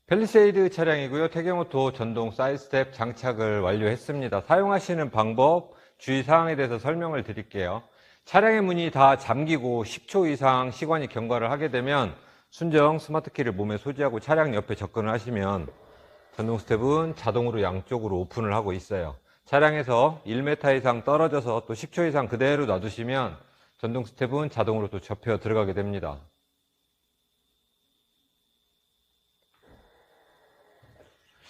펠리세이드 차량이고요. 태경오토 전동 사이드 스텝 장착을 완료했습니다. 사용하시는 방법, 주의사항에 대해서 설명을 드릴게요. 차량의 문이 다 잠기고 10초 이상 시관이 경과를 하게 되면 순정 스마트키를 몸에 소지하고 차량 옆에 접근을 하시면 전동 스텝은 자동으로 양쪽으로 오픈을 하고 있어요. 차량에서 1m 이상 떨어져서 또 10초 이상 그대로 놔두시면 전동 스텝은 자동으로 또 접혀 들어가게 됩니다.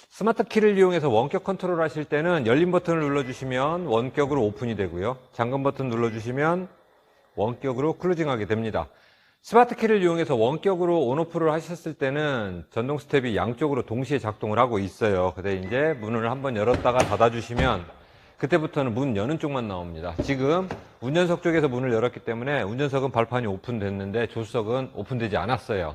스마트 키를 이용해서 원격 컨트롤 하실 때는 열린 버튼을 눌러주시면 원격으로 오픈이 되고요. 잠금 버튼 눌러주시면 원격으로 클로징하게 됩니다. 스마트 키를 이용해서 원격으로 온오프를 하셨을 때는 전동 스텝이 양쪽으로 동시에 작동을 하고 있어요. 근데 이제 문을 한번 열었다가 닫아주시면 그때부터는 문 여는 쪽만 나옵니다. 지금 운전석 쪽에서 문을 열었기 때문에 운전석은 발판이 오픈됐는데 조수석은 오픈되지 않았어요.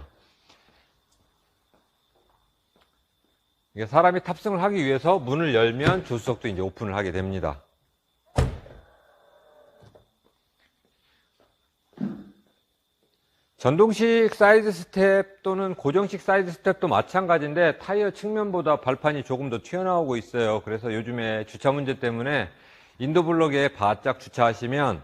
사람이 탑승을 하기 위해서 문을 열면 조수석도 이제 오픈을 하게 됩니다. 전동식 사이드 스텝 또는 고정식 사이드 스텝도 마찬가지인데 타이어 측면보다 발판이 조금 더 튀어나오고 있어요. 그래서 요즘에 주차 문제 때문에 인도블럭에 바짝 주차하시면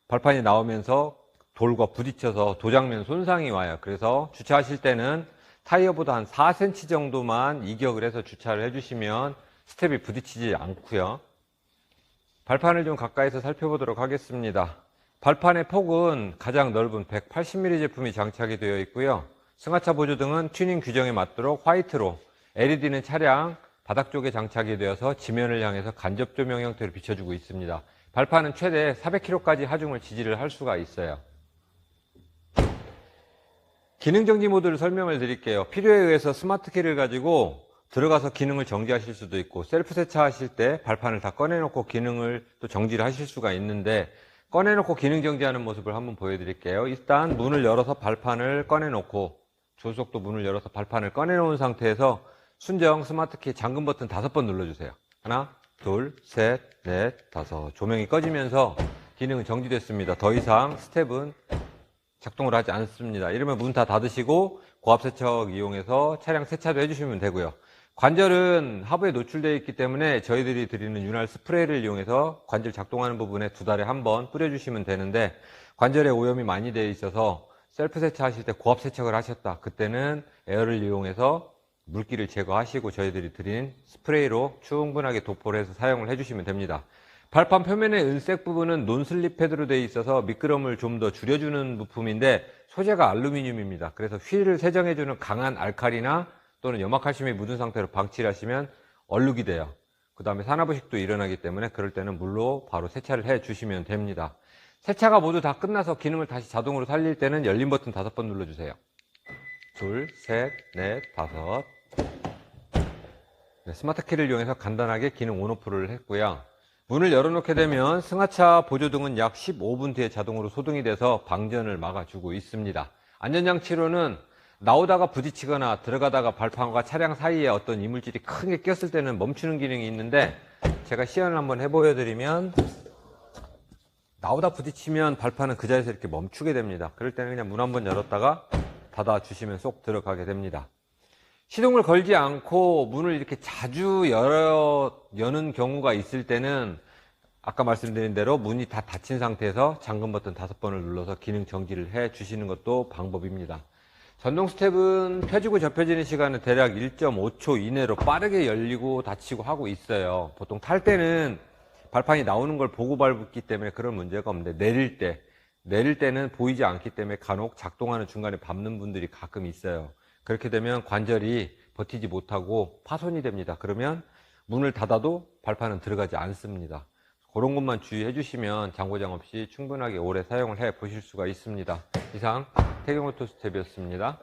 발판이 나오면서 돌과 부딪혀서 도장면 손상이 와요. 그래서 주차하실 때는 타이어보다 한 4cm 정도만 이격을 해서 주차를 해주시면 스텝이 부딪히지 않고요. 발판을 좀 가까이서 살펴보도록 하겠습니다. 발판의 폭은 가장 넓은 180mm 제품이 장착이 되어 있고요. 승하차 보조등은 튜닝 규정에 맞도록 화이트로, LED는 차량 바닥 쪽에 장착이 되어서 지면을 향해서 간접 조명 형태로 비춰주고 있습니다. 발판은 최대 400km까지 하중을 지지를 할 수가 있어요. 기능정지 모드를 설명을 드릴게요. 필요에 의해서 스마트키를 가지고 들어가서 기능을 정지하실 수도 있고, 셀프 세차하실 때 발판을 다 꺼내놓고 기능을 또 정지를 하실 수가 있는데, 꺼내놓고 기능 정지하는 모습을 한번 보여드릴게요. 일단 문을 열어서 발판을 꺼내놓고, 조수석도 문을 열어서 발판을 꺼내놓은 상태에서 순정 스마트키 잠금 버튼 5번 눌러주세요. 하나, 둘, 셋, 넷, 다섯. 조명이 꺼지면서 기능은 정지됐습니다. 더 이상 스텝은 작동을 하지 않습니다. 이러면 문 다 닫으시고 고압 세척 이용해서 차량 세차도 해주시면 되고요. 관절은 하부에 노출되어 있기 때문에 저희들이 드리는 윤활 스프레이를 이용해서 관절 작동하는 부분에 2달에 한 번 뿌려주시면 되는데, 관절에 오염이 많이 되어 있어서 셀프 세차하실 때 고압 세척을 하셨다, 그때는 에어를 이용해서 물기를 제거하시고 저희들이 드린 스프레이로 충분하게 도포를 해서 사용을 해주시면 됩니다. 발판 표면의 은색 부분은 논슬립 패드로 되어 있어서 미끄럼을 좀 더 줄여주는 부품인데 소재가 알루미늄입니다. 그래서 휠을 세정해주는 강한 알칼리나 또는 염화칼슘이 묻은 상태로 방치를 하시면 얼룩이 돼요. 그 다음에 산화부식도 일어나기 때문에 그럴 때는 물로 바로 세차를 해 주시면 됩니다. 세차가 모두 다 끝나서 기능을 다시 자동으로 살릴 때는 열린 버튼 5번 눌러주세요. 둘, 셋, 넷, 다섯. 네, 스마트키를 이용해서 간단하게 기능 온오프를 했고요. 문을 열어놓게 되면 승하차 보조등은 약 15분 뒤에 자동으로 소등이 돼서 방전을 막아주고 있습니다. 안전장치로는 나오다가 부딪히거나 들어가다가 발판과 차량 사이에 어떤 이물질이 크게 꼈을 때는 멈추는 기능이 있는데, 제가 시연을 한번 해보여드리면 나오다 부딪히면 발판은 그 자리에서 이렇게 멈추게 됩니다. 그럴 때는 그냥 문 한번 열었다가 닫아주시면 쏙 들어가게 됩니다. 시동을 걸지 않고 문을 이렇게 자주 여는 경우가 있을 때는 아까 말씀드린 대로 문이 다 닫힌 상태에서 잠금 버튼 5번을 눌러서 기능 정지를 해 주시는 것도 방법입니다. 전동 스텝은 펴지고 접혀지는 시간은 대략 1.5초 이내로 빠르게 열리고 닫히고 하고 있어요. 보통 탈 때는 발판이 나오는 걸 보고 밟기 때문에 그런 문제가 없는데, 내릴 때는 보이지 않기 때문에 간혹 작동하는 중간에 밟는 분들이 가끔 있어요. 그렇게 되면 관절이 버티지 못하고 파손이 됩니다. 그러면 문을 닫아도 발판은 들어가지 않습니다. 그런 것만 주의해 주시면 장고장 없이 충분하게 오래 사용을 해 보실 수가 있습니다. 이상 태경오토 스텝이었습니다.